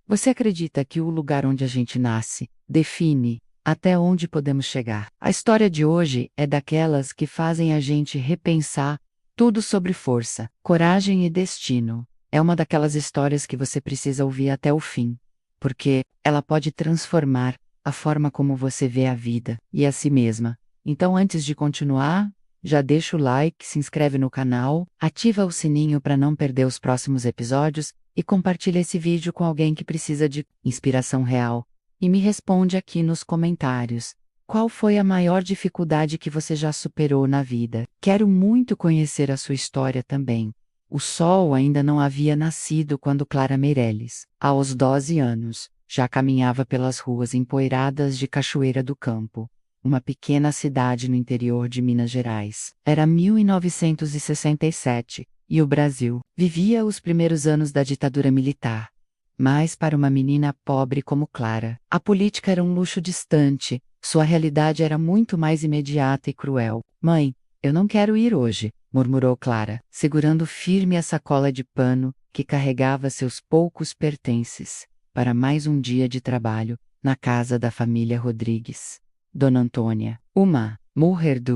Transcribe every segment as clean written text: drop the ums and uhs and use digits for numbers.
Você acredita que o lugar onde a gente nasce define até onde podemos chegar? A história de hoje é daquelas que fazem a gente repensar tudo sobre força, coragem e destino. É uma daquelas histórias que você precisa ouvir até o fim, porque ela pode transformar a forma como você vê a vida e a si mesma. Então, antes de continuar, já deixa o like, se inscreve no canal, ativa o sininho para não perder os próximos episódios e compartilha esse vídeo com alguém que precisa de inspiração real. E me responde aqui nos comentários. Qual foi a maior dificuldade que você já superou na vida? Quero muito conhecer a sua história também. O sol ainda não havia nascido quando Clara Meirelles, aos 12 anos, já caminhava pelas ruas empoeiradas de Cachoeira do Campo, uma pequena cidade no interior de Minas Gerais. Era 1967, e o Brasil vivia os primeiros anos da ditadura militar. Mas para uma menina pobre como Clara, a política era um luxo distante, sua realidade era muito mais imediata e cruel. Mãe, eu não quero ir hoje, murmurou Clara, segurando firme a sacola de pano que carregava seus poucos pertences, para mais um dia de trabalho na casa da família Rodrigues. Dona Antônia, uma mulher de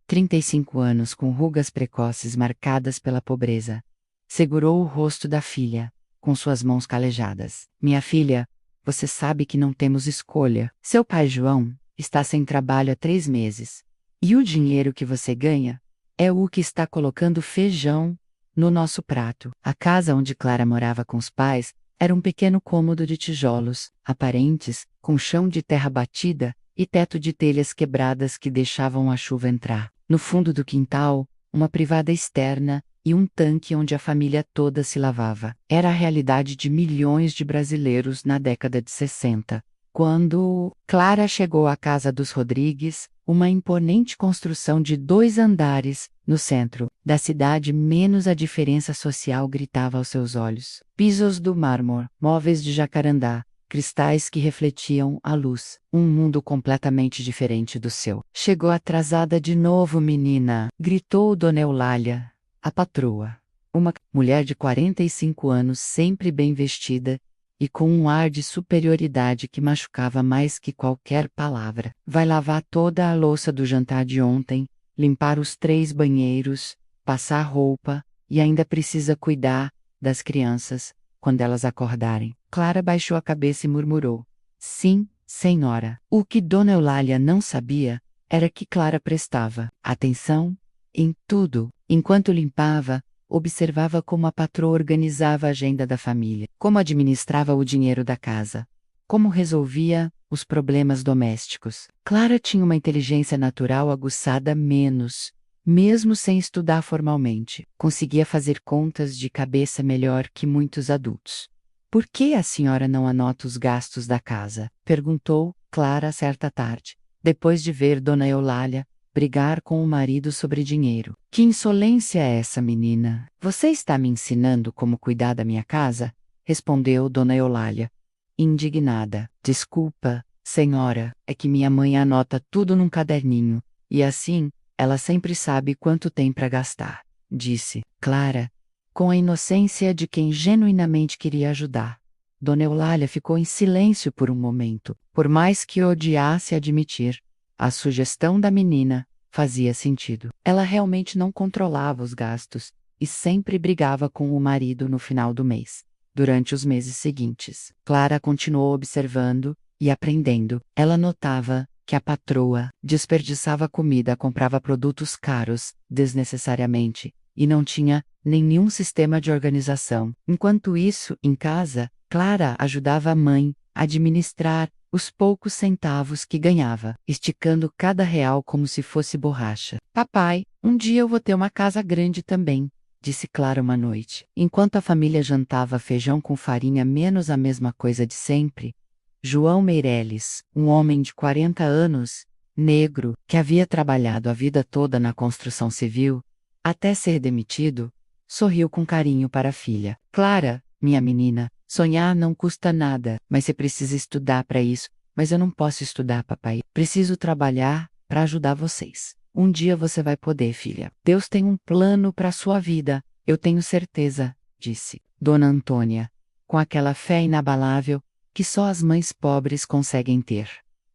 35 anos com rugas precoces marcadas pela pobreza, segurou o rosto da filha com suas mãos calejadas. Minha filha, você sabe que não temos escolha. Seu pai João está sem trabalho há 3 meses. E o dinheiro que você ganha é o que está colocando feijão no nosso prato. A casa onde Clara morava com os pais era um pequeno cômodo de tijolos, aparentes, com chão de terra batida e teto de telhas quebradas que deixavam a chuva entrar. No fundo do quintal, uma privada externa e um tanque onde a família toda se lavava. Era a realidade de milhões de brasileiros na década de 60. Quando Clara chegou à casa dos Rodrigues, uma imponente construção de 2 andares, no centro da cidade, menos a diferença social gritava aos seus olhos. Pisos do mármore, móveis de jacarandá, cristais que refletiam a luz. Um mundo completamente diferente do seu. Chegou atrasada de novo, menina, gritou Dona Eulália, a patroa. Uma mulher de 45 anos, sempre bem vestida, e com um ar de superioridade que machucava mais que qualquer palavra. Vai lavar toda a louça do jantar de ontem, limpar os 3 banheiros, passar roupa, e ainda precisa cuidar das crianças quando elas acordarem. Clara baixou a cabeça e murmurou: sim, senhora. O que Dona Eulália não sabia era que Clara prestava atenção em tudo. Enquanto limpava, observava como a patroa organizava a agenda da família, como administrava o dinheiro da casa, como resolvia os problemas domésticos. Clara tinha uma inteligência natural aguçada mesmo sem estudar formalmente. Conseguia fazer contas de cabeça melhor que muitos adultos. Por que a senhora não anota os gastos da casa? Perguntou Clara certa tarde, depois de ver Dona Eulália brigar com o marido sobre dinheiro. Que insolência é essa, menina? Você está me ensinando como cuidar da minha casa? Respondeu Dona Eulália, indignada. Desculpa, senhora, é que minha mãe anota tudo num caderninho, e assim, ela sempre sabe quanto tem para gastar, disse Clara, com a inocência de quem genuinamente queria ajudar. Dona Eulália ficou em silêncio por um momento, por mais que odiasse admitir. A sugestão da menina fazia sentido. Ela realmente não controlava os gastos e sempre brigava com o marido no final do mês. Durante os meses seguintes, Clara continuou observando e aprendendo. Ela notava que a patroa desperdiçava comida, comprava produtos caros desnecessariamente e não tinha nenhum sistema de organização. Enquanto isso, em casa, Clara ajudava a mãe a administrar os poucos centavos que ganhava, esticando cada real como se fosse borracha. Papai, um dia eu vou ter uma casa grande também, disse Clara uma noite. Enquanto a família jantava feijão com farinha menos a mesma coisa de sempre, João Meirelles, um homem de 40 anos, negro, que havia trabalhado a vida toda na construção civil, até ser demitido, sorriu com carinho para a filha. Clara, minha menina, sonhar não custa nada, mas você precisa estudar para isso. Mas eu não posso estudar, papai. Preciso trabalhar para ajudar vocês. Um dia você vai poder, filha. Deus tem um plano para sua vida, eu tenho certeza, disse Dona Antônia, com aquela fé inabalável que só as mães pobres conseguem ter.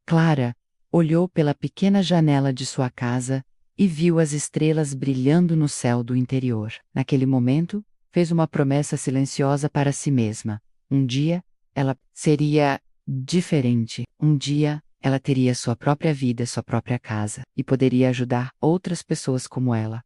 Clara olhou pela pequena janela de sua casa e viu as estrelas brilhando no céu do interior. Naquele momento, fez uma promessa silenciosa para si mesma. Um dia, ela seria diferente. Um dia, ela teria sua própria vida, sua própria casa, e poderia ajudar outras pessoas como ela.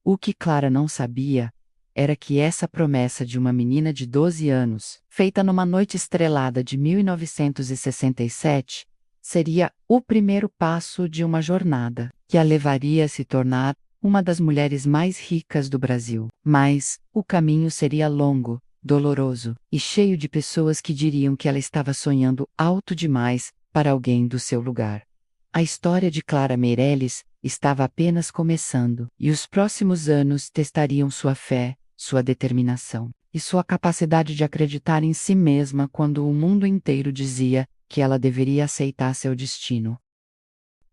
O que Clara não sabia era que essa promessa de uma menina de 12 anos, feita numa noite estrelada de 1967, seria o primeiro passo de uma jornada que a levaria a se tornar uma das mulheres mais ricas do Brasil. Mas o caminho seria longo, doloroso e cheio de pessoas que diriam que ela estava sonhando alto demais para alguém do seu lugar. A história de Clara Meireles estava apenas começando, e os próximos anos testariam sua fé, sua determinação e sua capacidade de acreditar em si mesma quando o mundo inteiro dizia que ela deveria aceitar seu destino.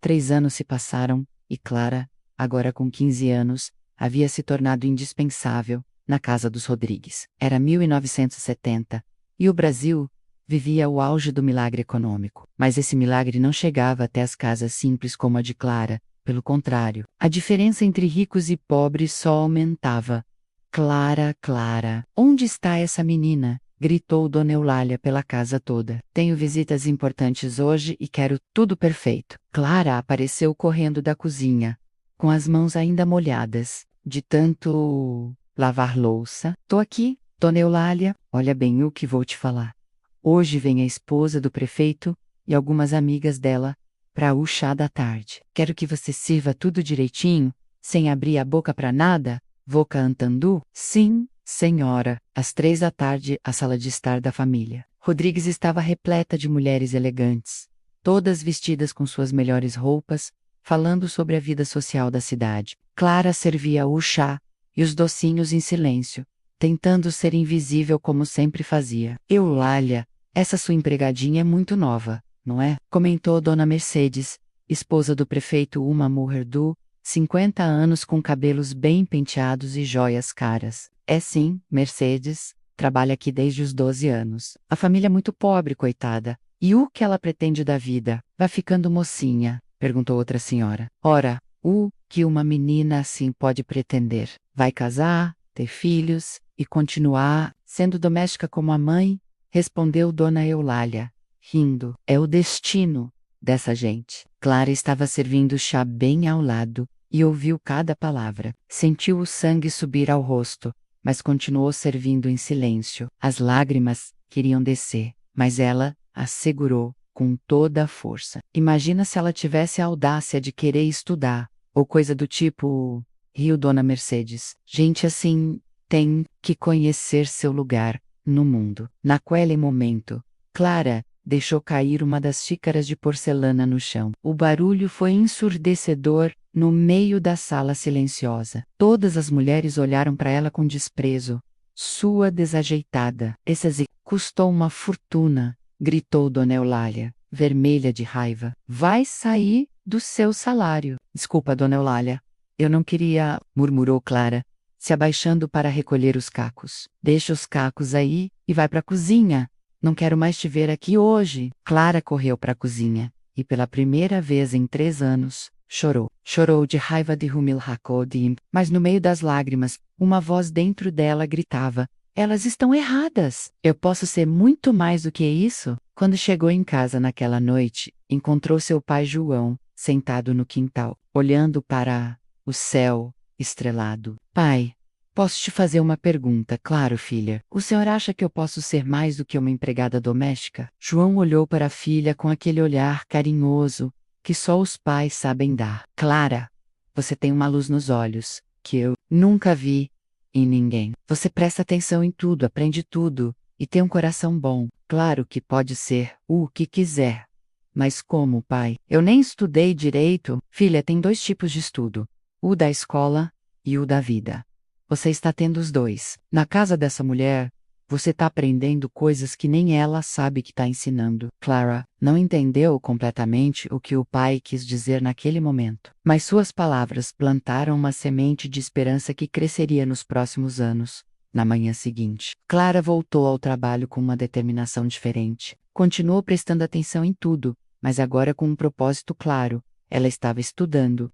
3 anos se passaram, e Clara, agora com 15 anos, havia se tornado indispensável na casa dos Rodrigues. Era 1970, e o Brasil vivia o auge do milagre econômico. Mas esse milagre não chegava até as casas simples como a de Clara. Pelo contrário, a diferença entre ricos e pobres só aumentava. Clara, Clara, onde está essa menina? Gritou Dona Eulália pela casa toda. Tenho visitas importantes hoje e quero tudo perfeito. Clara apareceu correndo da cozinha, com as mãos ainda molhadas, de tanto lavar louça. Tô aqui, Dona Eulália, olha bem o que vou te falar. Hoje vem a esposa do prefeito e algumas amigas dela para o chá da tarde. Quero que você sirva tudo direitinho, sem abrir a boca para nada. Voca Antandu? Sim, senhora. Às 3 da tarde, a sala de estar da família. Rodrigues estava repleta de mulheres elegantes, todas vestidas com suas melhores roupas, falando sobre a vida social da cidade. Clara servia o chá e os docinhos em silêncio, tentando ser invisível como sempre fazia. Eulália, essa sua empregadinha é muito nova, não é? Comentou Dona Mercedes, esposa do prefeito Uma Muherdu, 50 anos com cabelos bem penteados e joias caras. É sim, Mercedes, trabalha aqui desde os 12 anos. A família é muito pobre, coitada. E o que ela pretende da vida? Vai ficando mocinha, perguntou outra senhora. Ora, o que uma menina assim pode pretender? Vai casar, ter filhos e continuar sendo doméstica como a mãe? Respondeu Dona Eulália, rindo. É o destino dessa gente. Clara estava servindo chá bem ao lado e ouviu cada palavra. Sentiu o sangue subir ao rosto, mas continuou servindo em silêncio. As lágrimas queriam descer, mas ela as segurou com toda a força. Imagina se ela tivesse a audácia de querer estudar, ou coisa do tipo, riu Dona Mercedes. Gente assim tem que conhecer seu lugar no mundo. Naquele momento, Clara deixou cair uma das xícaras de porcelana no chão. O barulho foi ensurdecedor no meio da sala silenciosa. Todas as mulheres olharam para ela com desprezo. Sua desajeitada. Esse custou uma fortuna, gritou Dona Eulália, vermelha de raiva. Vai sair do seu salário. Desculpa, Dona Eulália. Eu não queria, murmurou Clara, se abaixando para recolher os cacos. Deixa os cacos aí e vai para a cozinha. Não quero mais te ver aqui hoje. Clara correu para a cozinha e pela primeira vez em 3 anos, chorou. Chorou de raiva de Humil Hakodim, mas no meio das lágrimas, uma voz dentro dela gritava: elas estão erradas. Eu posso ser muito mais do que isso? Quando chegou em casa naquela noite, encontrou seu pai João, sentado no quintal, olhando para o céu estrelado. Pai, posso te fazer uma pergunta? Claro, filha. O senhor acha que eu posso ser mais do que uma empregada doméstica? João olhou para a filha com aquele olhar carinhoso que só os pais sabem dar. Clara, você tem uma luz nos olhos que eu nunca vi em ninguém. Você presta atenção em tudo, aprende tudo e tem um coração bom. Claro que pode ser o que quiser. Mas como, pai? Eu nem estudei direito. Filha, tem 2 tipos de estudo: o da escola e o da vida. Você está tendo os 2. Na casa dessa mulher, você está aprendendo coisas que nem ela sabe que está ensinando. Clara não entendeu completamente o que o pai quis dizer naquele momento, mas suas palavras plantaram uma semente de esperança que cresceria nos próximos anos. Na manhã seguinte, Clara voltou ao trabalho com uma determinação diferente. Continuou prestando atenção em tudo, mas agora com um propósito claro. Ela estava estudando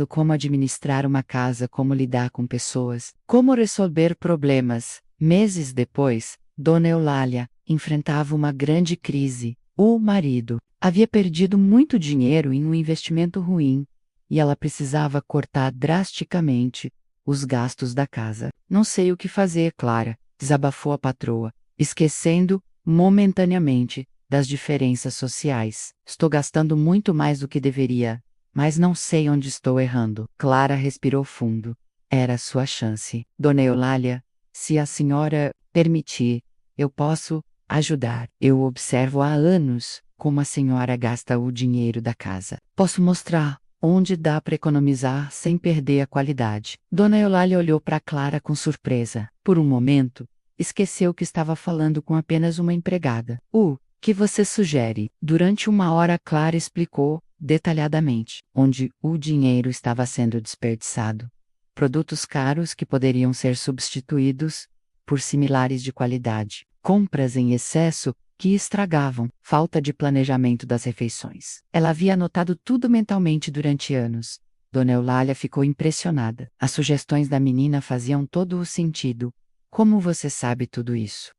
como administrar uma casa, como lidar com pessoas, como resolver problemas. Meses depois, Dona Eulália enfrentava uma grande crise. O marido havia perdido muito dinheiro em um investimento ruim, e ela precisava cortar drasticamente os gastos da casa. Não sei o que fazer, Clara, desabafou a patroa, esquecendo, momentaneamente, das diferenças sociais. Estou gastando muito mais do que deveria, mas não sei onde estou errando. Clara respirou fundo. Era sua chance. Dona Eulália, se a senhora permitir, eu posso ajudar. Eu observo há anos como a senhora gasta o dinheiro da casa. Posso mostrar onde dá para economizar sem perder a qualidade. Dona Eulália olhou para Clara com surpresa. Por um momento, esqueceu que estava falando com apenas uma empregada. O que você sugere? Durante uma hora, Clara explicou detalhadamente onde o dinheiro estava sendo desperdiçado. Produtos caros que poderiam ser substituídos por similares de qualidade. Compras em excesso que estragavam, falta de planejamento das refeições. Ela havia anotado tudo mentalmente durante anos. Dona Eulália ficou impressionada. As sugestões da menina faziam todo o sentido. Como você sabe tudo isso?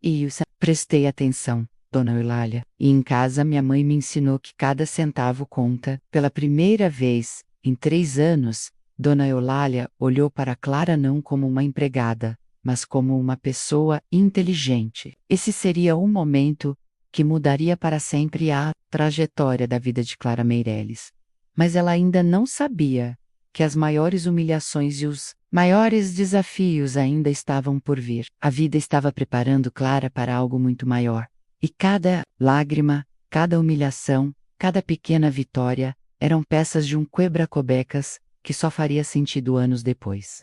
Prestei atenção, Dona Eulália. E em casa minha mãe me ensinou que cada centavo conta. Pela primeira vez, em 3 anos, Dona Eulália olhou para Clara não como uma empregada, mas como uma pessoa inteligente. Esse seria o momento que mudaria para sempre a trajetória da vida de Clara Meireles. Mas ela ainda não sabia que as maiores humilhações e os maiores desafios ainda estavam por vir. A vida estava preparando Clara para algo muito maior. E cada lágrima, cada humilhação, cada pequena vitória eram peças de um quebra-cobecas que só faria sentido anos depois.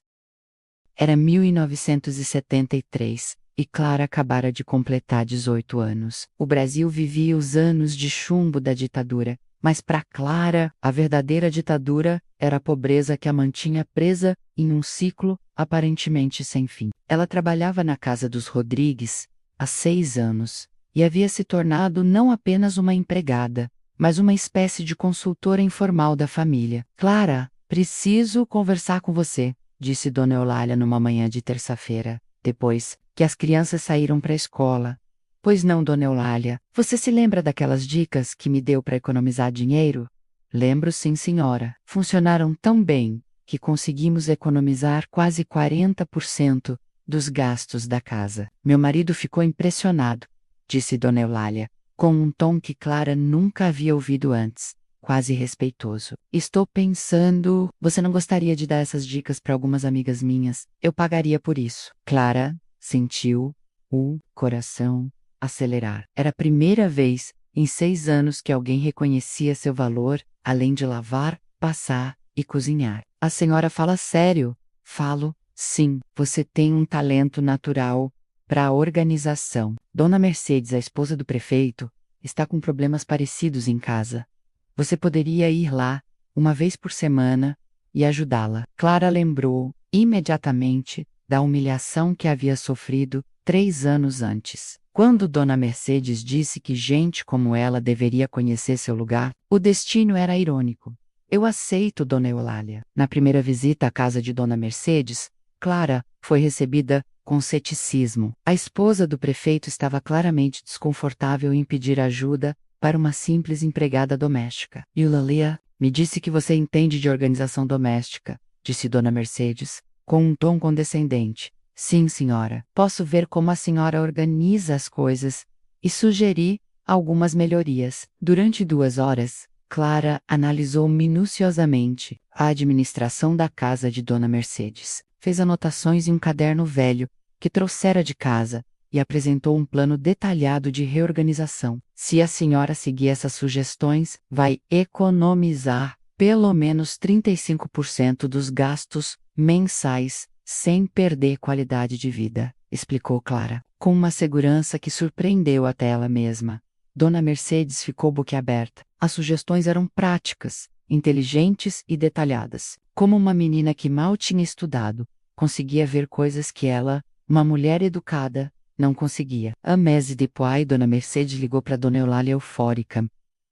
Era 1973. E Clara acabara de completar 18 anos. O Brasil vivia os anos de chumbo da ditadura, mas para Clara, a verdadeira ditadura era a pobreza que a mantinha presa em um ciclo aparentemente sem fim. Ela trabalhava na casa dos Rodrigues há 6 anos e havia se tornado não apenas uma empregada, mas uma espécie de consultora informal da família. Clara, preciso conversar com você, disse Dona Eulália numa manhã de terça-feira, depois que as crianças saíram para a escola. Pois não, Dona Eulália, você se lembra daquelas dicas que me deu para economizar dinheiro? Lembro sim, senhora. Funcionaram tão bem que conseguimos economizar quase 40% dos gastos da casa. Meu marido ficou impressionado, disse Dona Eulália, com um tom que Clara nunca havia ouvido antes, quase respeitoso. Estou pensando, você não gostaria de dar essas dicas para algumas amigas minhas? Eu pagaria por isso. Clara sentiu o coração acelerar. Era a primeira vez em 6 anos que alguém reconhecia seu valor, além de lavar, passar e cozinhar. A senhora fala sério? Falo, sim. Você tem um talento natural para a organização. Dona Mercedes, a esposa do prefeito, está com problemas parecidos em casa. Você poderia ir lá, uma vez por semana, e ajudá-la. Clara lembrou, imediatamente, da humilhação que havia sofrido 3 anos antes. Quando Dona Mercedes disse que gente como ela deveria conhecer seu lugar, o destino era irônico. Eu aceito, Dona Eulália. Na primeira visita à casa de Dona Mercedes, Clara foi recebida com ceticismo. A esposa do prefeito estava claramente desconfortável em pedir ajuda para uma simples empregada doméstica. Eulalia, me disse que você entende de organização doméstica, disse Dona Mercedes, com um tom condescendente. Sim, senhora. Posso ver como a senhora organiza as coisas e sugerir algumas melhorias. Durante 2 horas, Clara analisou minuciosamente a administração da casa de Dona Mercedes. Fez anotações em um caderno velho que trouxera de casa e apresentou um plano detalhado de reorganização. Se a senhora seguir essas sugestões, vai economizar pelo menos 35% dos gastos mensais, sem perder qualidade de vida, explicou Clara, com uma segurança que surpreendeu até ela mesma. Dona Mercedes ficou boquiaberta. As sugestões eram práticas, inteligentes e detalhadas. Como uma menina que mal tinha estudado, conseguia ver coisas que ela Uma mulher educada não conseguia. Un mês depois, Dona Mercedes ligou para Dona Eulália eufórica.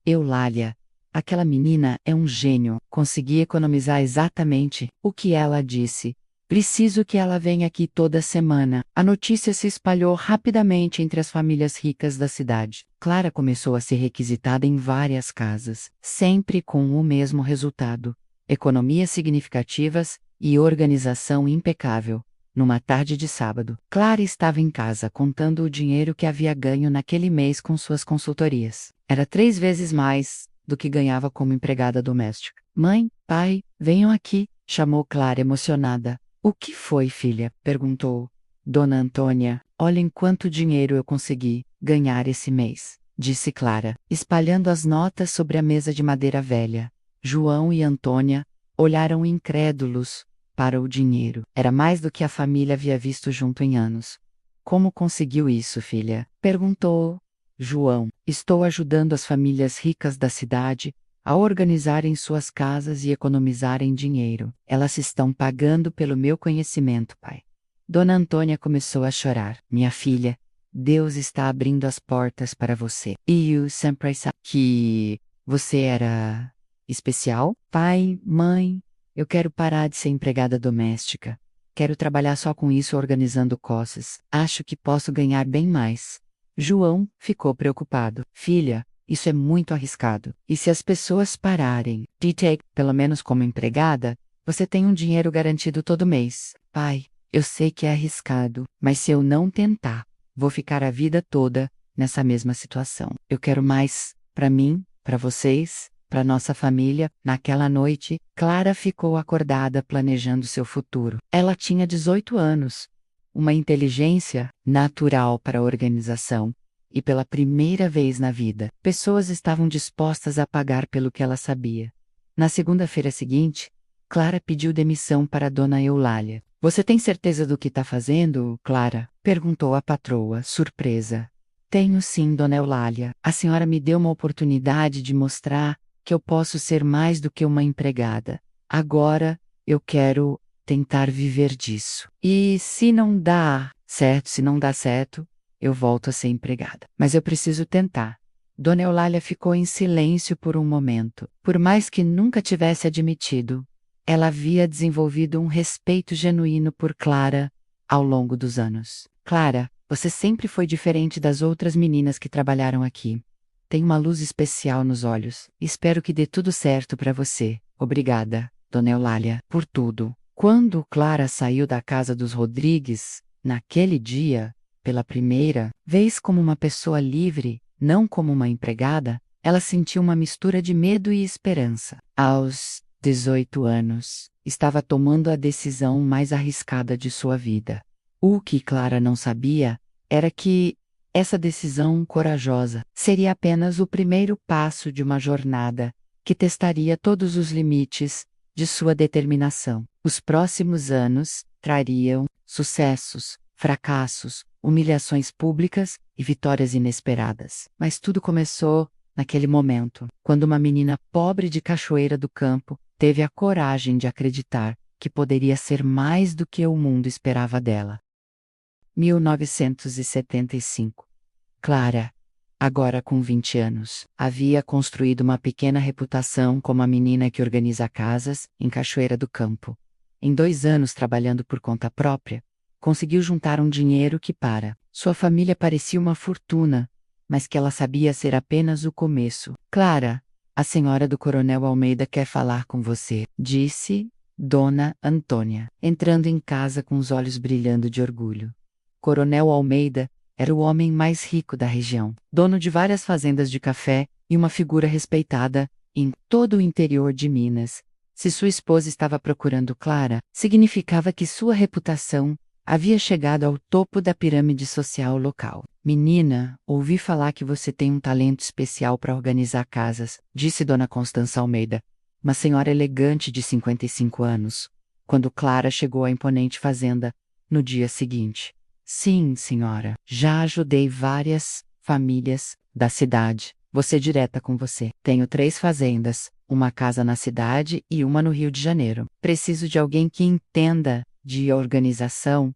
Eulália, aquela menina é um gênio. Consegui economizar exatamente o que ela disse. Preciso que ela venha aqui toda semana. A notícia se espalhou rapidamente entre as famílias ricas da cidade. Clara começou a ser requisitada em várias casas, sempre com o mesmo resultado: economias significativas e organização impecável. Numa tarde de sábado, Clara estava em casa contando o dinheiro que havia ganho naquele mês com suas consultorias. Era 3 vezes mais do que ganhava como empregada doméstica. Mãe, pai, venham aqui, chamou Clara emocionada. O que foi, filha? Perguntou Dona Antônia. Olhem quanto dinheiro eu consegui ganhar esse mês, disse Clara, espalhando as notas sobre a mesa de madeira velha. João e Antônia olharam incrédulos para o dinheiro. Era mais do que a família havia visto junto em anos. Como conseguiu isso, filha? Perguntou João. Estou ajudando as famílias ricas da cidade a organizarem suas casas e economizarem dinheiro. Elas estão pagando pelo meu conhecimento, pai. Dona Antônia começou a chorar. Minha filha, Deus está abrindo as portas para você. E eu sempre sabia que você era especial? Pai, mãe, eu quero parar de ser empregada doméstica. Quero trabalhar só com isso organizando coisas. Acho que posso ganhar bem mais. João ficou preocupado. Filha, isso é muito arriscado. E se as pessoas pararem de te, pelo menos como empregada, você tem um dinheiro garantido todo mês. Pai, eu sei que é arriscado, mas se eu não tentar, vou ficar a vida toda nessa mesma situação. Eu quero mais para mim, para vocês, para nossa família. Naquela noite, Clara ficou acordada planejando seu futuro. Ela tinha 18 anos, uma inteligência natural para a organização, e pela primeira vez na vida, pessoas estavam dispostas a pagar pelo que ela sabia. Na segunda-feira seguinte, Clara pediu demissão para Dona Eulália. Você tem certeza do que está fazendo, Clara? Perguntou a patroa, surpresa. Tenho sim, Dona Eulália. A senhora me deu uma oportunidade de mostrar que eu posso ser mais do que uma empregada. Agora, eu quero tentar viver disso. E se não dá certo, eu volto a ser empregada. Mas eu preciso tentar. Dona Eulália ficou em silêncio por um momento. Por mais que nunca tivesse admitido, ela havia desenvolvido um respeito genuíno por Clara ao longo dos anos. Clara, você sempre foi diferente das outras meninas que trabalharam aqui. Tem uma luz especial nos olhos. Espero que dê tudo certo para você. Obrigada, Dona Eulália, por tudo. Quando Clara saiu da casa dos Rodrigues, naquele dia, pela primeira vez como uma pessoa livre, não como uma empregada, ela sentiu uma mistura de medo e esperança. Aos 18 anos, estava tomando a decisão mais arriscada de sua vida. O que Clara não sabia era que essa decisão corajosa seria apenas o primeiro passo de uma jornada que testaria todos os limites de sua determinação. Os próximos anos trariam sucessos, fracassos, humilhações públicas e vitórias inesperadas. Mas tudo começou naquele momento, quando uma menina pobre de Cachoeira do Campo teve a coragem de acreditar que poderia ser mais do que o mundo esperava dela. 1975. Clara, agora com 20 anos, havia construído uma pequena reputação como a menina que organiza casas em Cachoeira do Campo. Em 2 anos trabalhando por conta própria, conseguiu juntar um dinheiro que para sua família parecia uma fortuna, mas que ela sabia ser apenas o começo. Clara, a senhora do Coronel Almeida quer falar com você, disse Dona Antônia, entrando em casa com os olhos brilhando de orgulho. Coronel Almeida era o homem mais rico da região, dono de várias fazendas de café e uma figura respeitada em todo o interior de Minas. Se sua esposa estava procurando Clara, significava que sua reputação havia chegado ao topo da pirâmide social local. Menina, ouvi falar que você tem um talento especial para organizar casas, disse Dona Constança Almeida, uma senhora elegante de 55 anos, quando Clara chegou à imponente fazenda no dia seguinte. Sim, senhora, já ajudei várias famílias da cidade. Vou ser direta com você. Tenho 3 fazendas, uma casa na cidade e uma no Rio de Janeiro. Preciso de alguém que entenda de organização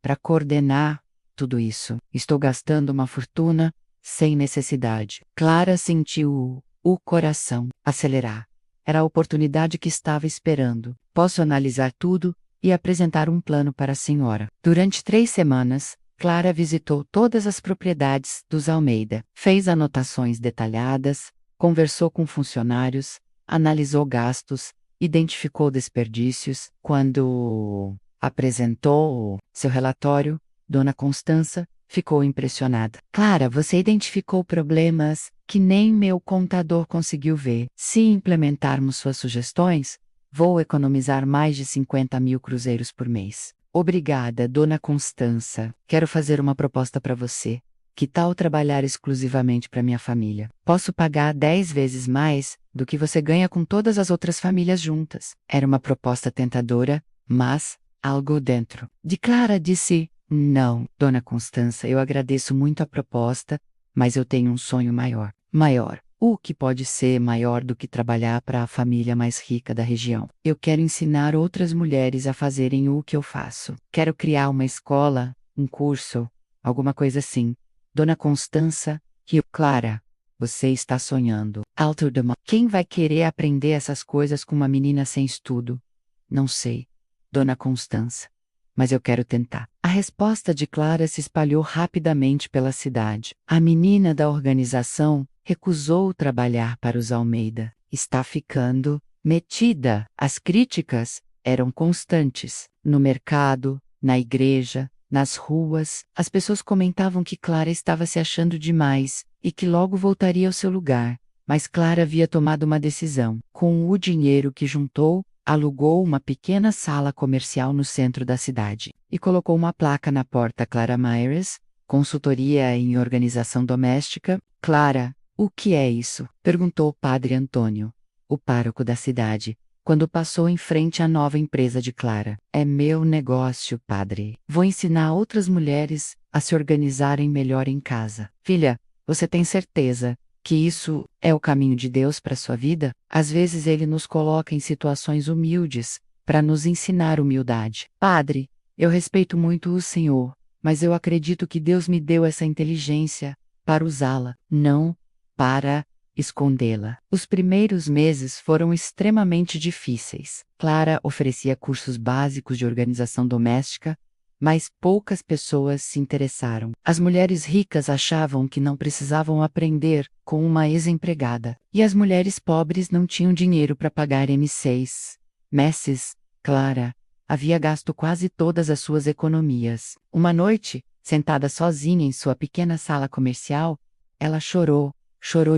para coordenar tudo isso. Estou gastando uma fortuna sem necessidade. Clara sentiu o coração acelerar. Era a oportunidade que estava esperando. Posso analisar tudo e apresentar um plano para a senhora. Durante 3 semanas, Clara visitou todas as propriedades dos Almeida, fez anotações detalhadas, conversou com funcionários, analisou gastos, identificou desperdícios. Quando apresentou seu relatório, Dona Constança ficou impressionada. Clara, você identificou problemas que nem meu contador conseguiu ver. Se implementarmos suas sugestões, vou economizar mais de 50 mil cruzeiros por mês. Obrigada, Dona Constança. Quero fazer uma proposta para você. Que tal trabalhar exclusivamente para minha família? Posso pagar 10 vezes mais do que você ganha com todas as outras famílias juntas. Era uma proposta tentadora, mas algo dentro de Clara disse: não, Dona Constança, eu agradeço muito a proposta, mas eu tenho um sonho maior. Maior. O que pode ser maior do que trabalhar para a família mais rica da região? Eu quero ensinar outras mulheres a fazerem o que eu faço. Quero criar uma escola, um curso, alguma coisa assim. Dona Constança, riu. Clara, você está sonhando. Alto de Quem vai querer aprender essas coisas com uma menina sem estudo? Não sei, Dona Constança, mas eu quero tentar. A resposta de Clara se espalhou rapidamente pela cidade. A menina da organização recusou trabalhar para os Almeida. Está ficando metida. As críticas eram constantes. No mercado, na igreja, nas ruas, as pessoas comentavam que Clara estava se achando demais e que logo voltaria ao seu lugar. Mas Clara havia tomado uma decisão. Com o dinheiro que juntou, alugou uma pequena sala comercial no centro da cidade e colocou uma placa na porta: Clara Myers, consultoria em organização doméstica. Clara, o que é isso? Perguntou o padre Antônio, o pároco da cidade, quando passou em frente à nova empresa de Clara. É meu negócio, padre. Vou ensinar outras mulheres a se organizarem melhor em casa. Filha, você tem certeza que isso é o caminho de Deus para sua vida? Às vezes ele nos coloca em situações humildes para nos ensinar humildade. Padre, eu respeito muito o Senhor, mas eu acredito que Deus me deu essa inteligência para usá-la, não para escondê-la. Os primeiros meses foram extremamente difíceis. Clara oferecia cursos básicos de organização doméstica, mas poucas pessoas se interessaram. As mulheres ricas achavam que não precisavam aprender com uma ex-empregada, e as mulheres pobres não tinham dinheiro para pagar M6. Messes, Clara havia gasto quase todas as suas economias. Uma noite, sentada sozinha em sua pequena sala comercial, ela chorou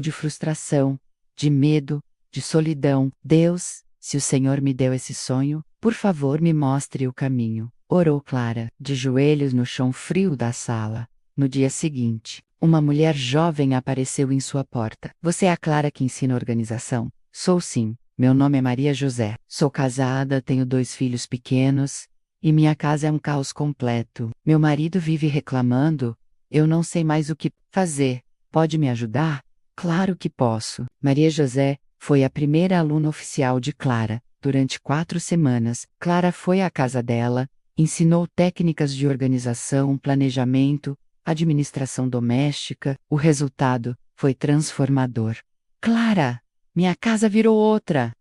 de frustração, de medo, de solidão. Deus, se o Senhor me deu esse sonho, por favor me mostre o caminho. Orou Clara, de joelhos no chão frio da sala. No dia seguinte, uma mulher jovem apareceu em sua porta. Você é a Clara que ensina organização? Sou sim. Meu nome é Maria José. Sou casada, tenho 2 filhos pequenos, e minha casa é um caos completo. Meu marido vive reclamando, eu não sei mais o que fazer. Pode me ajudar? Claro que posso. Maria José foi a primeira aluna oficial de Clara. Durante 4 semanas, Clara foi à casa dela, ensinou técnicas de organização, planejamento, administração doméstica. O resultado foi transformador. Clara, minha casa virou outra.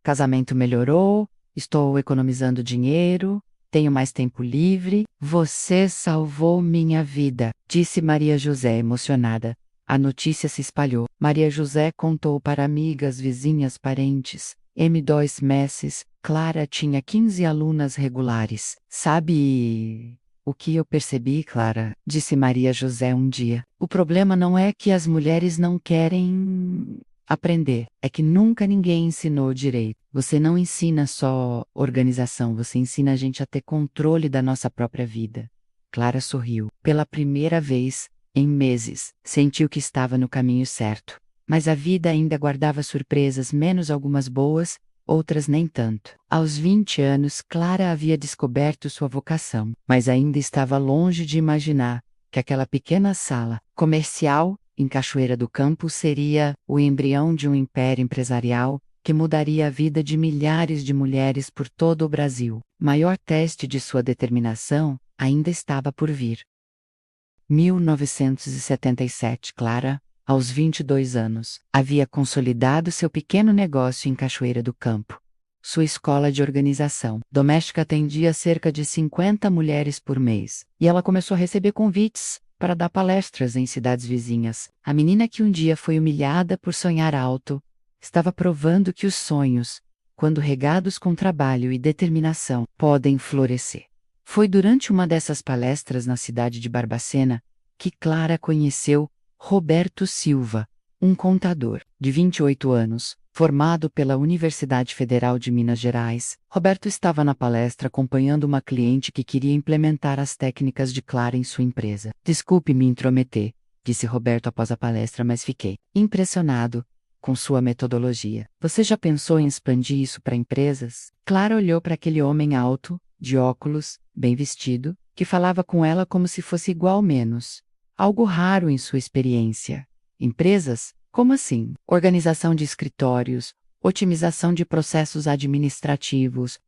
Casamento melhorou, estou economizando dinheiro, tenho mais tempo livre. Você salvou minha vida, disse Maria José emocionada. A notícia se espalhou. Maria José contou para amigas, vizinhas, parentes. M2 meses, Clara tinha 15 alunas regulares. Sabe o que eu percebi, Clara? Disse Maria José um dia. O problema não é que as mulheres não querem aprender, é que nunca ninguém ensinou direito. Você não ensina só organização, você ensina a gente a ter controle da nossa própria vida. Clara sorriu. Pela primeira vez em meses, sentiu que estava no caminho certo. Mas a vida ainda guardava surpresas, menos algumas boas, outras nem tanto. Aos 20 anos, Clara havia descoberto sua vocação, mas ainda estava longe de imaginar que aquela pequena sala comercial em Cachoeira do Campo seria o embrião de um império empresarial que mudaria a vida de milhares de mulheres por todo o Brasil. Maior teste de sua determinação ainda estava por vir. 1977. Clara, aos 22 anos, havia consolidado seu pequeno negócio em Cachoeira do Campo. Sua escola de organização doméstica atendia cerca de 50 mulheres por mês, e ela começou a receber convites para dar palestras em cidades vizinhas. A menina que um dia foi humilhada por sonhar alto, estava provando que os sonhos, quando regados com trabalho e determinação, podem florescer. Foi durante uma dessas palestras na cidade de Barbacena que Clara conheceu Roberto Silva, um contador de 28 anos, formado pela Universidade Federal de Minas Gerais. Roberto estava na palestra acompanhando uma cliente que queria implementar as técnicas de Clara em sua empresa. Desculpe me intrometer, disse Roberto após a palestra, mas fiquei impressionado com sua metodologia. Você já pensou em expandir isso para empresas? Clara olhou para aquele homem alto, de óculos, bem vestido, que falava com ela como se fosse igual menos. Algo raro em sua experiência. Empresas? Como assim? Organização de escritórios, otimização de processos administrativos,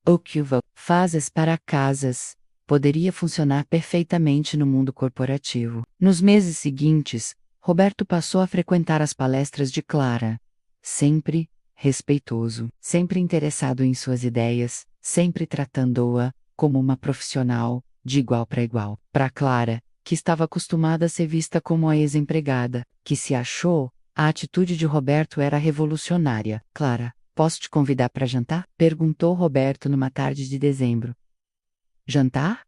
fases para casas. Poderia funcionar perfeitamente no mundo corporativo. Nos meses seguintes, Roberto passou a frequentar as palestras de Clara. Sempre respeitoso, sempre interessado em suas ideias, sempre tratando-a como uma profissional, de igual para igual. Para Clara, que estava acostumada a ser vista como a ex-empregada, que se achou, a atitude de Roberto era revolucionária. Clara, posso te convidar para jantar? Perguntou Roberto numa tarde de dezembro. Jantar?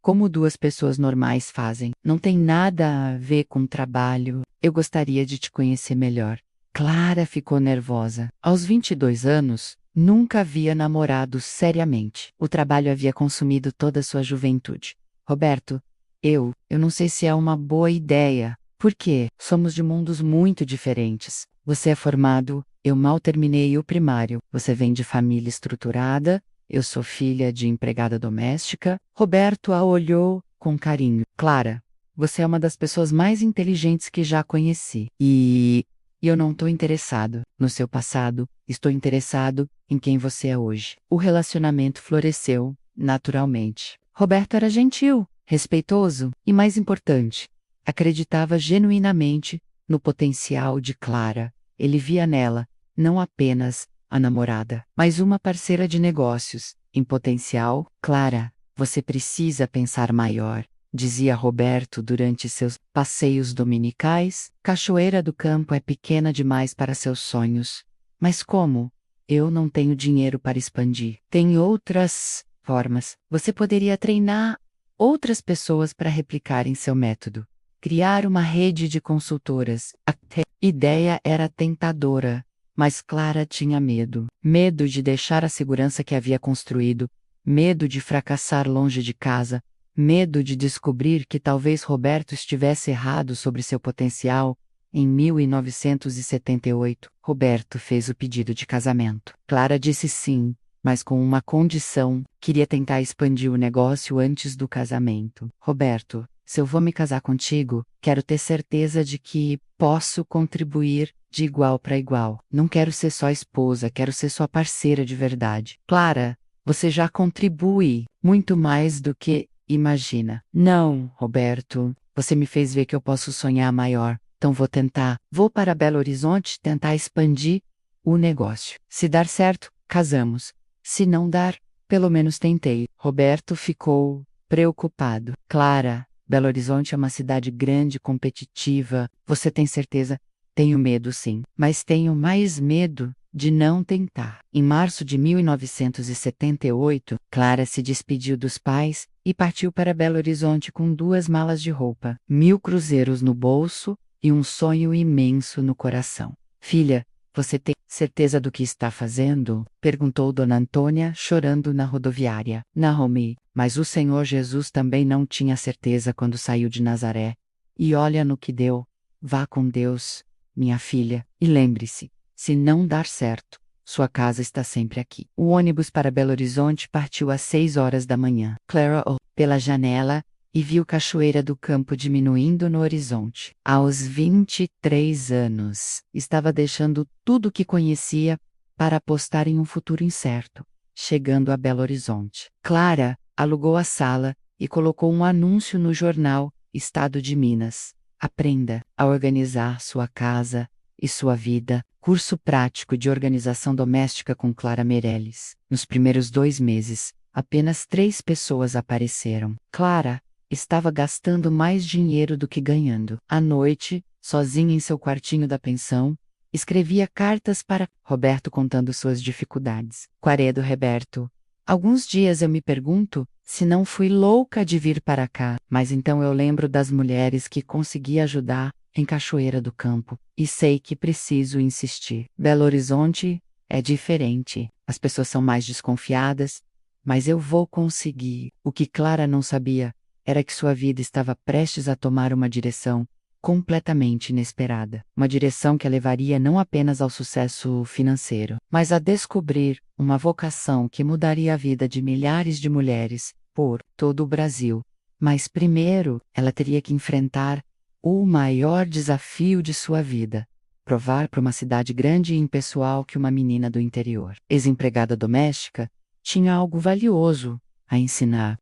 Como duas pessoas normais fazem. Não tem nada a ver com trabalho. Eu gostaria de te conhecer melhor. Clara ficou nervosa. Aos 22 anos, nunca havia namorado seriamente. O trabalho havia consumido toda a sua juventude. Roberto, eu não sei se é uma boa ideia. Por quê? Somos de mundos muito diferentes. Você é formado, eu mal terminei o primário. Você vem de família estruturada, eu sou filha de empregada doméstica. Roberto a olhou com carinho. Clara, você é uma das pessoas mais inteligentes que já conheci. E eu não estou interessado no seu passado, estou interessado em quem você é hoje. O relacionamento floresceu, naturalmente. Roberto era gentil, respeitoso e, mais importante, acreditava genuinamente no potencial de Clara. Ele via nela, não apenas a namorada, mas uma parceira de negócios. Em potencial, Clara, você precisa pensar maior, dizia Roberto durante seus passeios dominicais. Cachoeira do Campo é pequena demais para seus sonhos. Mas como? Eu não tenho dinheiro para expandir. Tem outras formas. Você poderia treinar outras pessoas para replicarem seu método. Criar uma rede de consultoras. A ideia era tentadora, mas Clara tinha medo. Medo de deixar a segurança que havia construído, medo de fracassar longe de casa, medo de descobrir que talvez Roberto estivesse errado sobre seu potencial. Em 1978, Roberto fez o pedido de casamento. Clara disse sim, mas com uma condição: queria tentar expandir o negócio antes do casamento. Roberto, se eu vou me casar contigo, quero ter certeza de que posso contribuir de igual para igual. Não quero ser só esposa, quero ser sua parceira de verdade. Clara, você já contribui muito mais do que imagina. Não, Roberto, você me fez ver que eu posso sonhar maior. Então vou tentar. Vou para Belo Horizonte tentar expandir o negócio. Se dar certo, casamos. Se não dar, pelo menos tentei. Roberto ficou preocupado. Clara, Belo Horizonte é uma cidade grande e competitiva. Você tem certeza? Tenho medo, sim. Mas tenho mais medo de não tentar. Em março de 1978, Clara se despediu dos pais e partiu para Belo Horizonte com 2 malas de roupa, 1.000 cruzeiros no bolso e um sonho imenso no coração. Filha, você tem certeza do que está fazendo? Perguntou Dona Antônia, chorando na rodoviária. Naomi, mas o Senhor Jesus também não tinha certeza quando saiu de Nazaré. E olha no que deu. Vá com Deus, minha filha, e lembre-se, se não dar certo, sua casa está sempre aqui. O ônibus para Belo Horizonte partiu às 6 horas da manhã. Clara olhou pela janela e viu Cachoeira do Campo diminuindo no horizonte. Aos 23 anos, estava deixando tudo o que conhecia para apostar em um futuro incerto, chegando a Belo Horizonte. Clara alugou a sala e colocou um anúncio no jornal Estado de Minas. Aprenda a organizar sua casa e sua vida. Curso prático de organização doméstica com Clara Meirelles. Nos primeiros 2 meses, apenas 3 pessoas apareceram. Clara estava gastando mais dinheiro do que ganhando. À noite, sozinha em seu quartinho da pensão, escrevia cartas para Roberto contando suas dificuldades. Quaredo Roberto. Alguns dias eu me pergunto se não fui louca de vir para cá, mas então eu lembro das mulheres que consegui ajudar em Cachoeira do Campo, e sei que preciso insistir. Belo Horizonte é diferente, as pessoas são mais desconfiadas, mas eu vou conseguir. O que Clara não sabia era que sua vida estava prestes a tomar uma direção completamente inesperada. Uma direção que a levaria não apenas ao sucesso financeiro, mas a descobrir uma vocação que mudaria a vida de milhares de mulheres por todo o Brasil. Mas primeiro, ela teria que enfrentar o maior desafio de sua vida: provar para uma cidade grande e impessoal que uma menina do interior, ex-empregada doméstica, tinha algo valioso a ensinar.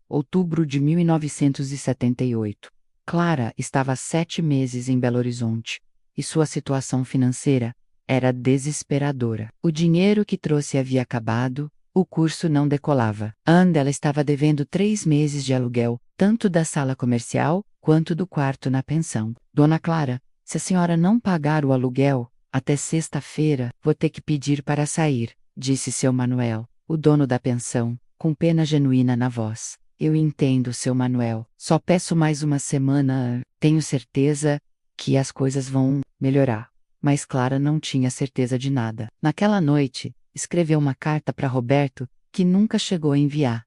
Outubro de 1978. Clara estava há 7 meses em Belo Horizonte, e sua situação financeira era desesperadora. O dinheiro que trouxe havia acabado, o curso não decolava. Ela estava devendo 3 meses de aluguel, tanto da sala comercial quanto do quarto na pensão. Dona Clara, se a senhora não pagar o aluguel, até sexta-feira, vou ter que pedir para sair, disse seu Manuel, o dono da pensão, com pena genuína na voz. Eu entendo, seu Manuel. Só peço mais uma semana. Tenho certeza que as coisas vão melhorar. Mas Clara não tinha certeza de nada. Naquela noite, escreveu uma carta para Roberto, que nunca chegou a enviar.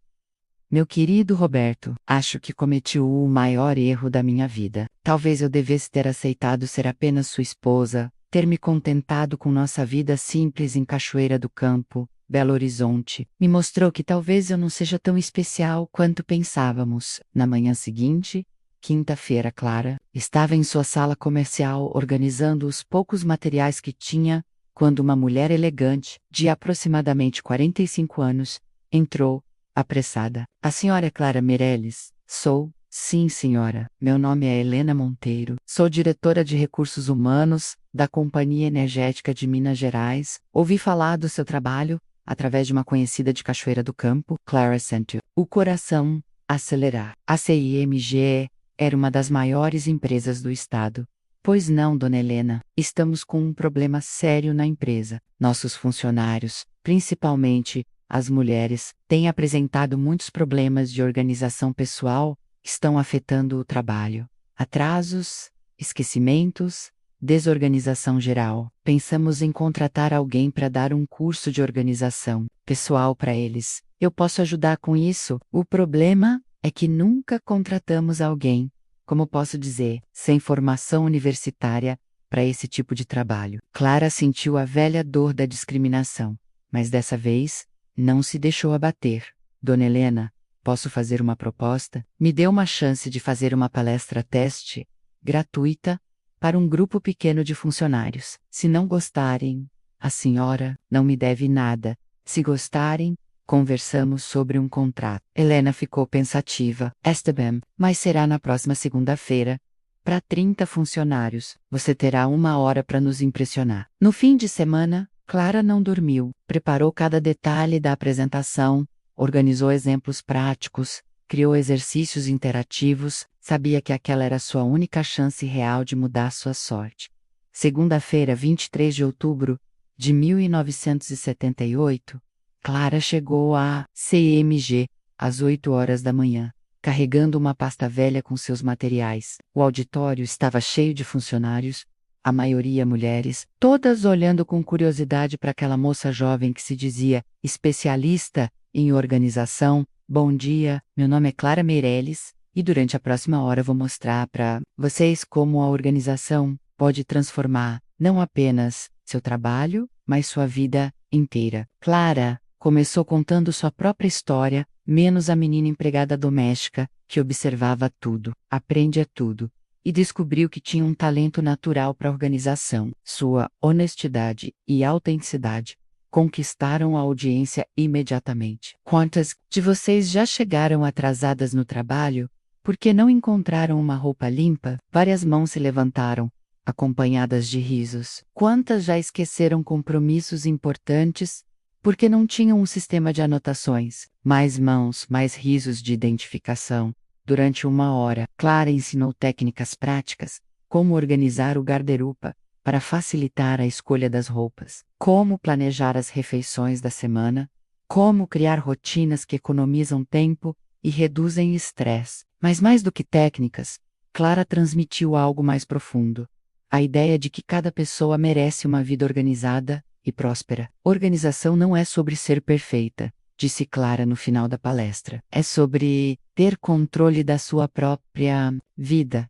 Meu querido Roberto, acho que cometi o maior erro da minha vida. Talvez eu devesse ter aceitado ser apenas sua esposa, ter me contentado com nossa vida simples em Cachoeira do Campo, Belo Horizonte. Me mostrou que talvez eu não seja tão especial quanto pensávamos. Na manhã seguinte, quinta-feira, Clara estava em sua sala comercial organizando os poucos materiais que tinha, quando uma mulher elegante, de aproximadamente 45 anos, entrou, apressada. A senhora é Clara Meirelles? Sou. Sim, senhora. Meu nome é Helena Monteiro. Sou diretora de recursos humanos da Companhia Energética de Minas Gerais. Ouvi falar do seu trabalho através de uma conhecida de Cachoeira do Campo, Clara sentiu o coração acelerar. A CIMG era uma das maiores empresas do estado. Pois não, dona Helena, estamos com um problema sério na empresa. Nossos funcionários, principalmente as mulheres, têm apresentado muitos problemas de organização pessoal que estão afetando o trabalho. Atrasos, esquecimentos, desorganização geral. Pensamos em contratar alguém para dar um curso de organização pessoal para eles. Eu posso ajudar com isso. O problema é que nunca contratamos alguém, como posso dizer, sem formação universitária para esse tipo de trabalho. Clara sentiu a velha dor da discriminação, mas dessa vez não se deixou abater. Dona Helena, posso fazer uma proposta? Me dê uma chance de fazer uma palestra teste, gratuita, para um grupo pequeno de funcionários. Se não gostarem, a senhora não me deve nada. Se gostarem, conversamos sobre um contrato. Helena ficou pensativa. Está bem, mas será na próxima segunda-feira. Para 30 funcionários, você terá 1 hora para nos impressionar. No fim de semana, Clara não dormiu. Preparou cada detalhe da apresentação, organizou exemplos práticos, criou exercícios interativos, sabia que aquela era sua única chance real de mudar sua sorte. Segunda-feira, 23 de outubro de 1978, Clara chegou à CMG às 8 horas da manhã, carregando uma pasta velha com seus materiais. O auditório estava cheio de funcionários, a maioria mulheres, todas olhando com curiosidade para aquela moça jovem que se dizia especialista em organização. Bom dia, meu nome é Clara Meirelles, e durante a próxima hora vou mostrar para vocês como a organização pode transformar não apenas seu trabalho, mas sua vida inteira. Clara começou contando sua própria história, menos a menina empregada doméstica, que observava tudo, aprendia tudo, e descobriu que tinha um talento natural para a organização. Sua honestidade e autenticidade conquistaram a audiência imediatamente. Quantas de vocês já chegaram atrasadas no trabalho porque não encontraram uma roupa limpa? Várias mãos se levantaram, acompanhadas de risos. Quantas já esqueceram compromissos importantes porque não tinham um sistema de anotações? Mais mãos, mais risos de identificação. Durante 1 hora, Clara ensinou técnicas práticas, como organizar o guarda-roupa para facilitar a escolha das roupas, como planejar as refeições da semana, como criar rotinas que economizam tempo e reduzem estresse. Mas mais do que técnicas, Clara transmitiu algo mais profundo: a ideia de que cada pessoa merece uma vida organizada e próspera. Organização não é sobre ser perfeita, disse Clara no final da palestra. É sobre ter controle da sua própria vida.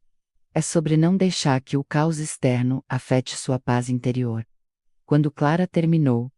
É sobre não deixar que o caos externo afete sua paz interior. Quando Clara terminou,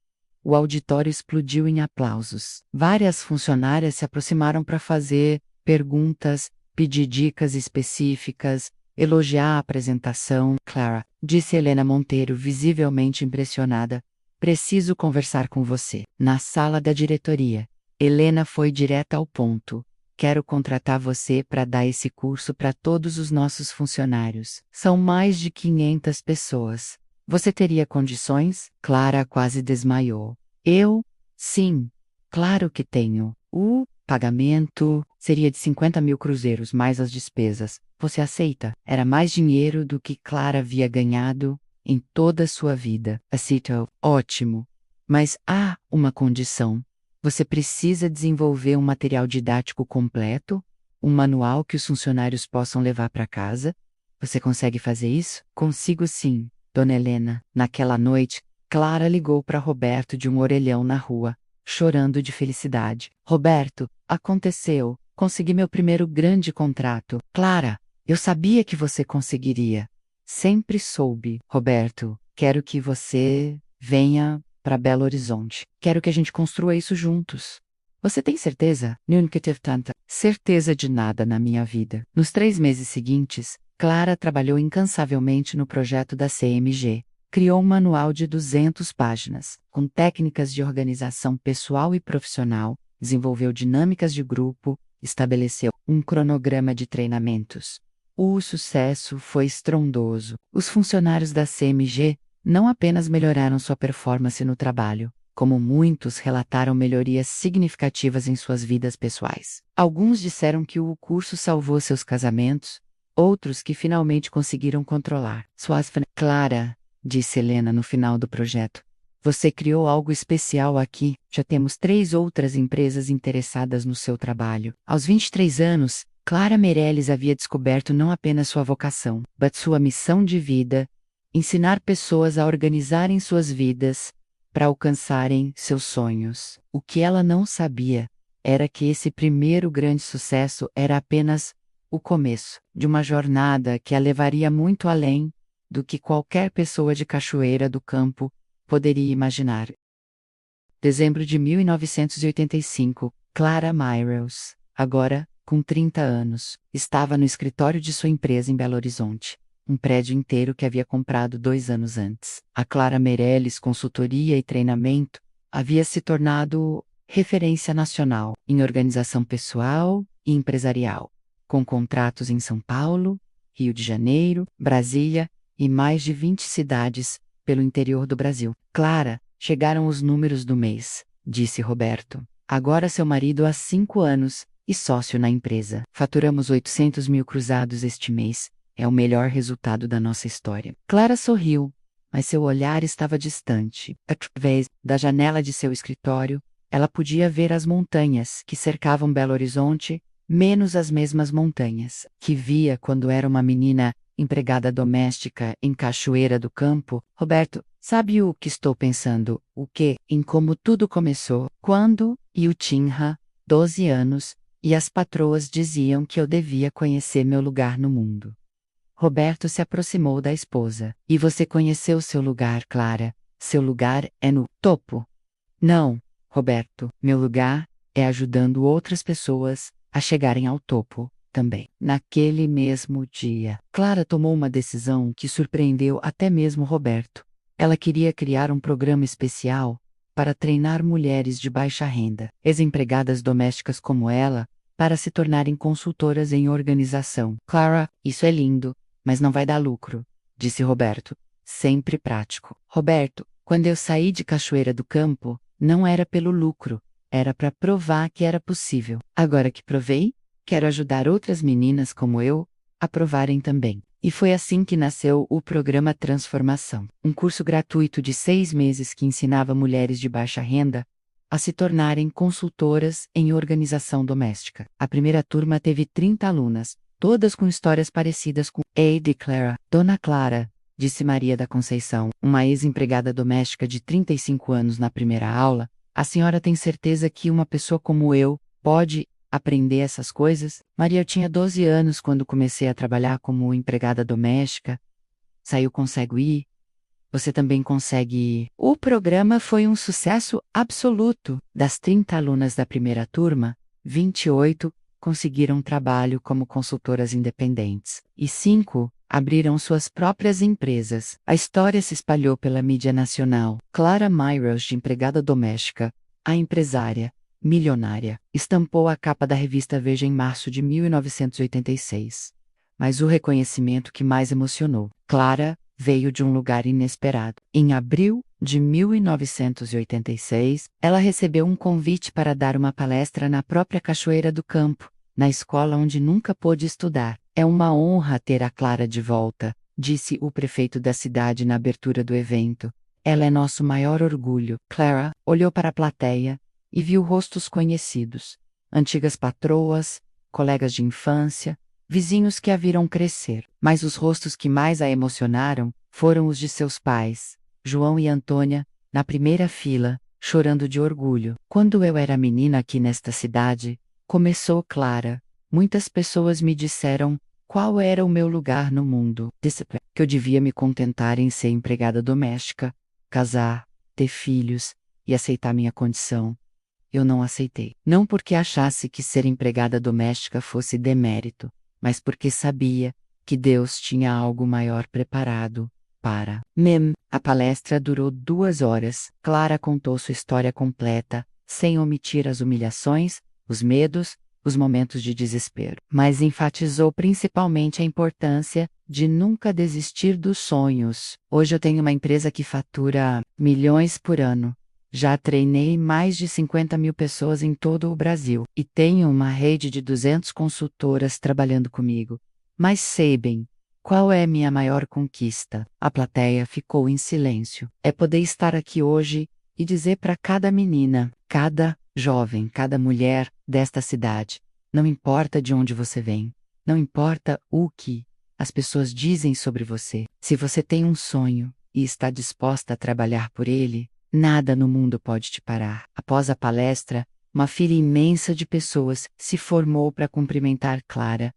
o auditório explodiu em aplausos. Várias funcionárias se aproximaram para fazer perguntas, pedir dicas específicas, elogiar a apresentação. Clara, disse Helena Monteiro, visivelmente impressionada, preciso conversar com você. Na sala da diretoria, Helena foi direta ao ponto. Quero contratar você para dar esse curso para todos os nossos funcionários. São mais de 500 pessoas. Você teria condições? Clara quase desmaiou. Eu? Sim. Claro que tenho. O pagamento seria de 50 mil cruzeiros mais as despesas. Você aceita? Era mais dinheiro do que Clara havia ganhado em toda a sua vida. Aceitou. Ótimo. Mas há uma condição. Você precisa desenvolver um material didático completo, um manual que os funcionários possam levar para casa. Você consegue fazer isso? Consigo sim, Dona Helena. Naquela noite, Clara ligou para Roberto de um orelhão na rua, chorando de felicidade. Roberto, aconteceu. Consegui meu primeiro grande contrato. Clara, eu sabia que você conseguiria. Sempre soube. Roberto, quero que você venha para Belo Horizonte. Quero que a gente construa isso juntos. Você tem certeza? Nunca tive tanta certeza de nada na minha vida. Nos 3 meses seguintes, Clara trabalhou incansavelmente no projeto da CMG. Criou um manual de 200 páginas, com técnicas de organização pessoal e profissional, desenvolveu dinâmicas de grupo, estabeleceu um cronograma de treinamentos. O sucesso foi estrondoso. Os funcionários da CMG não apenas melhoraram sua performance no trabalho, como muitos relataram melhorias significativas em suas vidas pessoais. Alguns disseram que o curso salvou seus casamentos, outros que finalmente conseguiram controlar suas finanças. Clara, disse Helena no final do projeto, você criou algo especial aqui. Já temos 3 outras empresas interessadas no seu trabalho. Aos 23 anos, Clara Meirelles havia descoberto não apenas sua vocação, mas sua missão de vida: ensinar pessoas a organizarem suas vidas para alcançarem seus sonhos. O que ela não sabia era que esse primeiro grande sucesso era apenas o começo de uma jornada que a levaria muito além do que qualquer pessoa de Cachoeira do Campo poderia imaginar. Dezembro de 1985, Clara Meirelles, agora com 30 anos, estava no escritório de sua empresa em Belo Horizonte, um prédio inteiro que havia comprado 2 anos antes. A Clara Meirelles Consultoria e Treinamento havia se tornado referência nacional em organização pessoal e empresarial, com contratos em São Paulo, Rio de Janeiro, Brasília e mais de 20 cidades pelo interior do Brasil. Clara, chegaram os números do mês, disse Roberto. Agora seu marido há 5 anos e sócio na empresa. Faturamos 800 mil cruzados este mês. É o melhor resultado da nossa história. Clara sorriu, mas seu olhar estava distante. Através da janela de seu escritório, ela podia ver as montanhas que cercavam Belo Horizonte, menos as mesmas montanhas que via quando era uma menina empregada doméstica em Cachoeira do Campo. Roberto, sabe o que estou pensando? O quê? Em como tudo começou, quando eu tinha 12 anos, e as patroas diziam que eu devia conhecer meu lugar no mundo. Roberto se aproximou da esposa. E você conheceu seu lugar, Clara? Seu lugar é no topo. Não, Roberto, meu lugar é ajudando outras pessoas a chegarem ao topo também. Naquele mesmo dia, Clara tomou uma decisão que surpreendeu até mesmo Roberto. Ela queria criar um programa especial para treinar mulheres de baixa renda, ex-empregadas domésticas como ela, para se tornarem consultoras em organização. Clara, isso é lindo, mas não vai dar lucro, disse Roberto, sempre prático. Roberto, quando eu saí de Cachoeira do Campo, não era pelo lucro, era para provar que era possível. Agora que provei, quero ajudar outras meninas como eu a provarem também. E foi assim que nasceu o Programa Transformação, um curso gratuito de 6 meses que ensinava mulheres de baixa renda a se tornarem consultoras em organização doméstica. A primeira turma teve 30 alunas, todas com histórias parecidas com Ada e Clara. Dona Clara, disse Maria da Conceição, uma ex-empregada doméstica de 35 anos na primeira aula, a senhora tem certeza que uma pessoa como eu pode aprender essas coisas? Maria, eu tinha 12 anos quando comecei a trabalhar como empregada doméstica. Saiu Consegue Ir? Você também consegue ir. O programa foi um sucesso absoluto. Das 30 alunas da primeira turma, 28 conseguiram trabalho como consultoras independentes. E 5 abriram suas próprias empresas. A história se espalhou pela mídia nacional. Clara Mayros, de empregada doméstica, a empresária, milionária, estampou a capa da revista Veja em março de 1986. Mas o reconhecimento que mais emocionou Clara veio de um lugar inesperado. Em abril de 1986, ela recebeu um convite para dar uma palestra na própria Cachoeira do Campo, na escola onde nunca pôde estudar. É uma honra ter a Clara de volta, disse o prefeito da cidade na abertura do evento. Ela é nosso maior orgulho. Clara olhou para a plateia e viu rostos conhecidos, antigas patroas, colegas de infância, vizinhos que a viram crescer. Mas os rostos que mais a emocionaram foram os de seus pais, João e Antônia, na primeira fila, chorando de orgulho. Quando eu era menina aqui nesta cidade, começou Clara, muitas pessoas me disseram qual era o meu lugar no mundo. Disse que eu devia me contentar em ser empregada doméstica, casar, ter filhos e aceitar minha condição. Eu não aceitei. Não porque achasse que ser empregada doméstica fosse demérito, mas porque sabia que Deus tinha algo maior preparado para mim. A palestra durou 2 horas. Clara contou sua história completa, sem omitir as humilhações, os medos, os momentos de desespero, mas enfatizou principalmente a importância de nunca desistir dos sonhos. Hoje eu tenho uma empresa que fatura milhões por ano. Já treinei mais de 50 mil pessoas em todo o Brasil e tenho uma rede de 200 consultoras trabalhando comigo. Mas sei bem, qual é minha maior conquista? A plateia ficou em silêncio. É poder estar aqui hoje e dizer para cada menina, cada jovem, cada mulher desta cidade, não importa de onde você vem, não importa o que as pessoas dizem sobre você, se você tem um sonho e está disposta a trabalhar por ele, nada no mundo pode te parar. Após a palestra, uma fila imensa de pessoas se formou para cumprimentar Clara.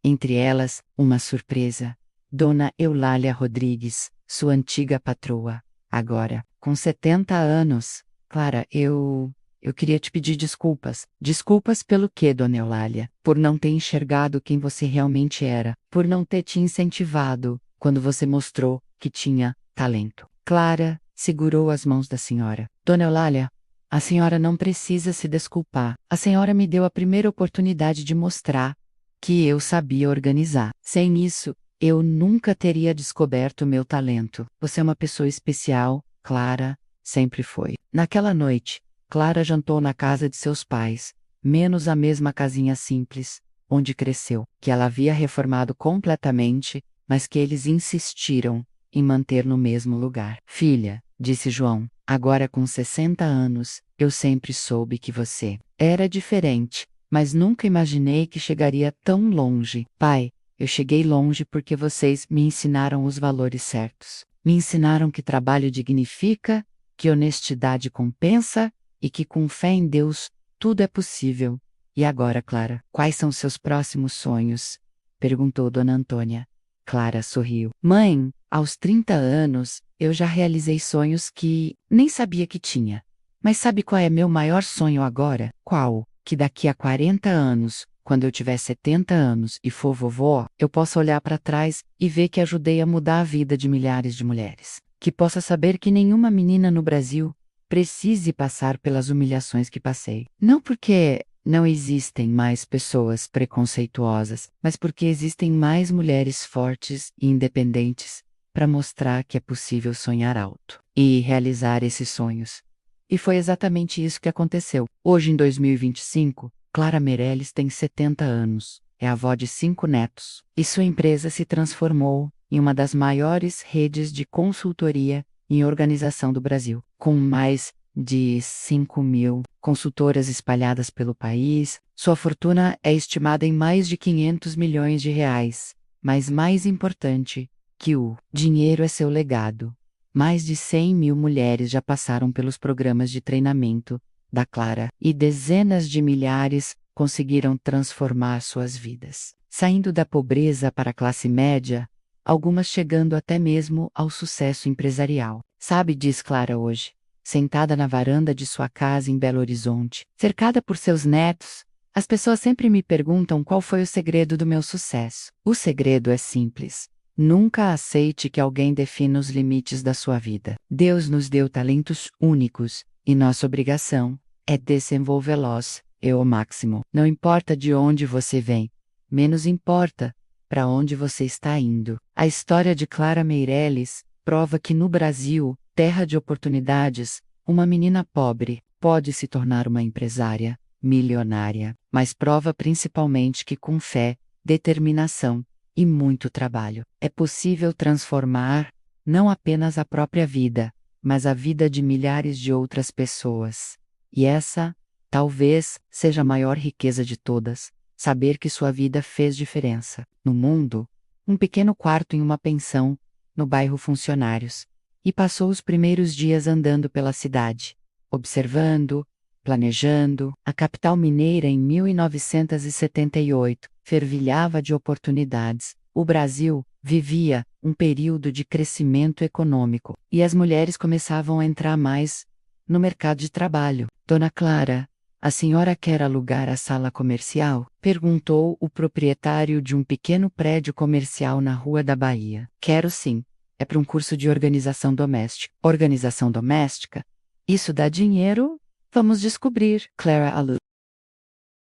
Entre elas, uma surpresa. Dona Eulália Rodrigues, sua antiga patroa. Agora, com 70 anos. Clara, eu queria te pedir desculpas. Desculpas pelo quê, Dona Eulália? Por não ter enxergado quem você realmente era. Por não ter te incentivado quando você mostrou que tinha talento. Clara segurou as mãos da senhora. Dona Eulália, a senhora não precisa se desculpar. A senhora me deu a primeira oportunidade de mostrar que eu sabia organizar. Sem isso, eu nunca teria descoberto meu talento. Você é uma pessoa especial, Clara, sempre foi. Naquela noite, Clara jantou na casa de seus pais, menos a mesma casinha simples, onde cresceu, que ela havia reformado completamente, mas que eles insistiram em manter no mesmo lugar. Filha, disse João, agora com 60 anos, eu sempre soube que você era diferente, mas nunca imaginei que chegaria tão longe. Pai, eu cheguei longe porque vocês me ensinaram os valores certos. Me ensinaram que trabalho dignifica, que honestidade compensa e que com fé em Deus tudo é possível. E agora, Clara, quais são seus próximos sonhos? Perguntou Dona Antônia. Clara sorriu. Mãe, aos 30 anos, eu já realizei sonhos que nem sabia que tinha. Mas sabe qual é meu maior sonho agora? Qual? Que daqui a 40 anos, quando eu tiver 70 anos e for vovó, eu possa olhar para trás e ver que ajudei a mudar a vida de milhares de mulheres. Que possa saber que nenhuma menina no Brasil precise passar pelas humilhações que passei. Não porque não existem mais pessoas preconceituosas, mas porque existem mais mulheres fortes e independentes para mostrar que é possível sonhar alto e realizar esses sonhos. E foi exatamente isso que aconteceu. Hoje, em 2025, Clara Meirelles tem 70 anos, é avó de 5 netos, e sua empresa se transformou em uma das maiores redes de consultoria em organização do Brasil, com mais de 5.000 consultoras espalhadas pelo país. Sua fortuna é estimada em mais de 500 milhões de reais. Mas mais importante que o dinheiro é seu legado. Mais de 100.000 mulheres já passaram pelos programas de treinamento da Clara e dezenas de milhares conseguiram transformar suas vidas, saindo da pobreza para a classe média, algumas chegando até mesmo ao sucesso empresarial. Sabe, diz Clara hoje, sentada na varanda de sua casa em Belo Horizonte, cercada por seus netos, as pessoas sempre me perguntam qual foi o segredo do meu sucesso. O segredo é simples. Nunca aceite que alguém defina os limites da sua vida. Deus nos deu talentos únicos, e nossa obrigação é desenvolvê-los ao máximo. Não importa de onde você vem, menos importa para onde você está indo. A história de Clara Meirelles prova que no Brasil, terra de oportunidades, uma menina pobre pode se tornar uma empresária milionária, mas prova principalmente que com fé, determinação e muito trabalho, é possível transformar não apenas a própria vida, mas a vida de milhares de outras pessoas. E essa, talvez, seja a maior riqueza de todas, saber que sua vida fez diferença. No mundo, um pequeno quarto em uma pensão, no bairro Funcionários, e passou os primeiros dias andando pela cidade, observando, planejando. A capital mineira em 1978 fervilhava de oportunidades. O Brasil vivia um período de crescimento econômico e as mulheres começavam a entrar mais no mercado de trabalho. Dona Clara, a senhora quer alugar a sala comercial? Perguntou o proprietário de um pequeno prédio comercial na Rua da Bahia. Quero sim. É para um curso de organização doméstica. Organização doméstica? Isso dá dinheiro? Vamos descobrir. Clara Alu.